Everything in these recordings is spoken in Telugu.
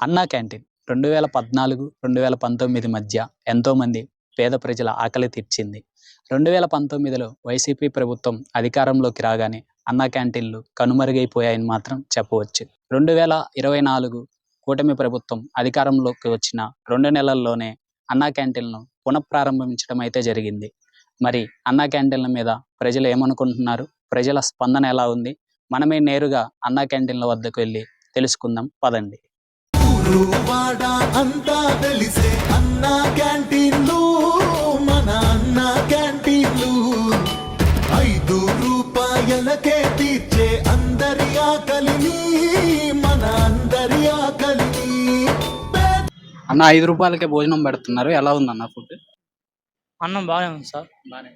అన్నా క్యాంటీన్ 2014, 2019 మధ్య ఎంతోమంది పేద ప్రజల ఆకలి తీర్చింది. 2019లో వైసీపీ ప్రభుత్వం అధికారంలోకి రాగానే అన్నా క్యాంటీన్లు కనుమరుగైపోయాయని మాత్రం చెప్పవచ్చు. 2024 కూటమి ప్రభుత్వం అధికారంలోకి వచ్చిన 2 నెలల్లోనే అన్నా క్యాంటీన్లను పునఃప్రారంభించడం అయితే జరిగింది. మరి అన్నా క్యాంటీన్ల మీద ప్రజలు ఏమనుకుంటున్నారు? ప్రజల స్పందన ఎలా ఉంది? మనమే నేరుగా అన్నా క్యాంటీన్ల వద్దకు వెళ్ళి తెలుసుకుందాం పదండి. వాడ అంతా తెలిసే అన్నా క్యాంటీన్లు, మన అన్నా క్యాంటీన్లు 5 రూపాయలకే తీర్చే అందరి ఆకలిని, మన అందరి ఆకలిని. అన్న 5 రూపాయలకే భోజనం పెడుతున్నారు, ఎలా ఉందన్న ఫుడ్? అన్నం బాగానే ఉంది సార్. బానే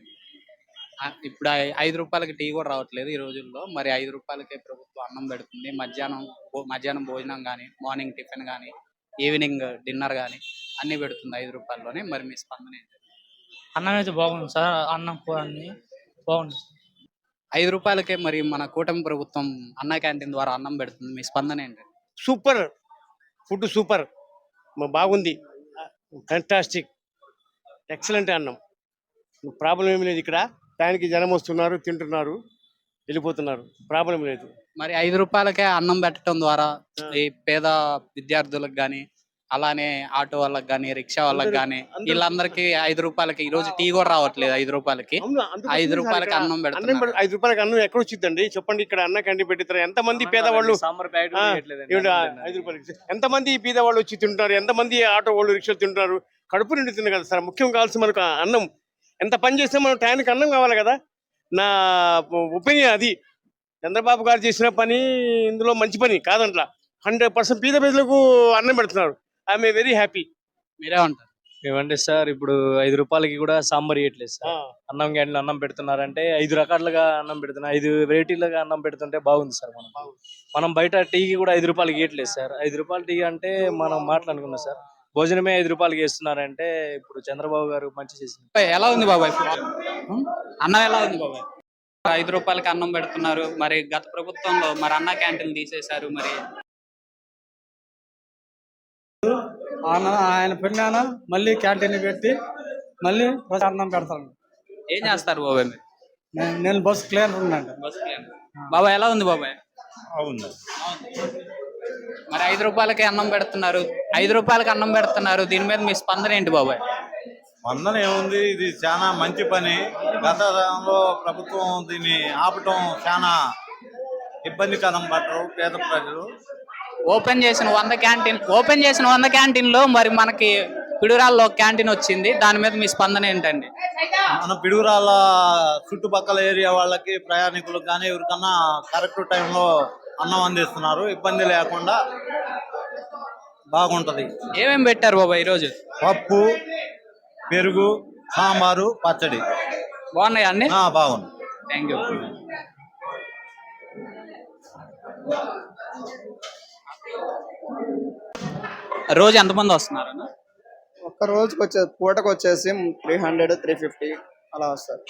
ఇప్పుడు 5 రూపాయలకి టీ కూడా రావట్లేదు ఈ రోజుల్లో. మరి 5 రూపాయలకే ప్రభుత్వం అన్నం పెడుతుంది. మధ్యాహ్నం భోజనం కానీ, మార్నింగ్ టిఫిన్ కానీ, ఈవినింగ్ డిన్నర్ కానీ అన్నీ పెడుతుంది 5 రూపాయల్లోనే. మరి మీ స్పందన ఏంటి? అన్నం అయితే బాగుంది సార్. అన్నం కూర అన్ని బాగుంది. 5 రూపాయలకే మరి మన కూటమి ప్రభుత్వం అన్నా క్యాంటీన్ ద్వారా అన్నం పెడుతుంది, మీ స్పందన ఏంటి? సూపర్ ఫుడ్, సూపర్ బాగుంది, ఫెంటాస్టిక్, ఎక్సలెంట్ అన్నం. ప్రాబ్లం ఏమి లేదు. ఇక్కడ టైంకి జనం వస్తున్నారు, తింటున్నారు, వెళ్ళిపోతున్నారు, ప్రాబ్లం లేదు. మరి 5 రూపాయలకే అన్నం పెట్టడం ద్వారా ఈ పేద విద్యార్థులకు కానీ, అలానే ఆటో వాళ్ళకి కానీ, రిక్షా వాళ్ళకి కానీ, వీళ్ళందరికీ 5 రూపాయలకి ఈ రోజు టీ కూడా రావట్లేదు. 5 రూపాయలకి 5 రూపాయలకి అన్నం పెడుతున్నారు. 5 రూపాయలకి అన్నం ఎక్కడ వచ్చిందండి చెప్పండి? ఇక్కడ అన్న క్యాంటీన్ పెట్టిస్తారు. ఎంతమంది పేదవాళ్ళు 5 రూపాయలకి ఎంతమంది పేదవాళ్ళు వచ్చి తింటున్నారు, ఎంతమంది ఆటో వాళ్ళు, రిక్షాలు తింటున్నారు. కడుపు నిండుతుంది కదా సార్. ముఖ్యం కావాల్సి మనకు అన్నం. ఎంత పని చేస్తే మనం టైంకి అన్నం కావాలి కదా. నా ఒపీనియన్ అది. చంద్రబాబు గారు చేసిన పని ఇందులో మంచి పని కాదంట్లా. 100% పేద ప్రజలకు అన్నం పెడుతున్నారు. I'm very happy. మీరే ఉంటారు? ఏమంటే సార్, ఇప్పుడు 5 రూపాయలకి కూడా సాంబార్ ఇవ్వట్లేదు సార్. అన్నం క్యాంటీన్లో అన్నం పెడుతున్నారంటే 5 రకాలుగా అన్నం పెడుతున్నారు. 5 వెరైటీలుగా అన్నం పెడుతుంటే బాగుంది సార్. మనం బయట టీకి కూడా 5 రూపాయలకి ఇవ్వట్లేదు సార్. 5 రూపాయల టీ అంటే మనం మాట్లాడుకున్నాం సార్. భోజనమే 5 రూపాయలకి ఇస్తున్నారంటే ఇప్పుడు చంద్రబాబు గారు మంచి చేసింది. ఎలా ఉంది బాబాయ్ అన్నం? ఎలా ఉంది బాబాయ్? 5 రూపాయలకి అన్నం పెడుతున్నారు. మరి గత ప్రభుత్వంలో మరి అన్నా క్యాంటీన్ తీసేశారు. మరి ఆయన పెట్టినా మళ్ళీ క్యాంటీన్ పెట్టి మళ్ళీ అన్నం పెడతాను. ఏం చేస్తారు బాబాయ్ మీరు? నేను బస్ క్లియర్ ఉన్నాను. బాబాయ్ ఎలా ఉంది బాబాయ్? అవును. మరి 5 రూపాయలకి అన్నం పెడుతున్నారు, 5 రూపాయలకి అన్నం పెడుతున్నారు. దీని మీద మీ స్పందన ఏంటి బాబాయ్? స్పందన ఏముంది, ఇది చాలా మంచి పని. గతంలో ప్రభుత్వం దీన్ని ఆపటం చాలా ఇబ్బందికరం పడ్డారు పేద ప్రజలు. ఓపెన్ చేసిన 100 క్యాంటీన్లో మరి మనకి పిడుగురాల్లో క్యాంటీన్ వచ్చింది. దాని మీద మీ స్పందన ఏంటండి? మన పిడుగురాళ్ళ చుట్టుపక్కల ఏరియా వాళ్ళకి, ప్రయాణికులకు కానీ ఎవరికన్నా కరెక్ట్ టైంలో అన్నం అందిస్తున్నారు. ఇబ్బంది లేకుండా బాగుంటది. ఏమేమి పెట్టారు బాబా ఈరోజు? పప్పు, పెరుగు, సాంబారు, పచ్చడి. బాగున్నాయా అన్ని? బాగుంది. Thank you. రోజు ఎంతమంది వస్తున్నారు? ఒక్క రోజుకి పూటకు వచ్చేసి 300, 350 అలా వస్తారు.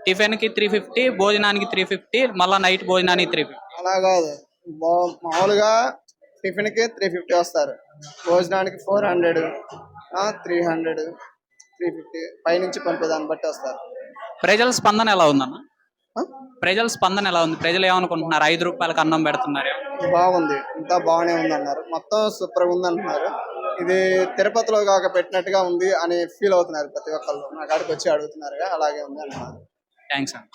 టిఫిన్ కి 350, భోజనానికి 350, మళ్ళా నైట్ భోజనానికి 350. అలా కాదు, మామూలుగా టిఫిన్ కి 350 వస్తారు, భోజనానికి 400, 300, 350 పైనుంచి పంపేదాన్ని బట్టి వస్తారు. ప్రజల స్పందన ఎలా ఉందన్న? ప్రజల స్పందన ఎలా ఉంది? ప్రజలు ఏమనుకుంటున్నారు? 5 రూపాయలకి అన్నం పెడుతున్నారు. బాగుంది, ఇంత బాగానే ఉంది అన్నారు. మొత్తం సూపర్ ఉంది అంటున్నారు. ఇది తిరుపతిలో కాక పెట్టినట్టుగా ఉంది అని ఫీల్ అవుతున్నారు ప్రతి ఒక్కళ్ళు. నా కాడికి వచ్చి అడుగుతున్నారు, అలాగే ఉంది అంటున్నారు. థ్యాంక్స్ అన్న.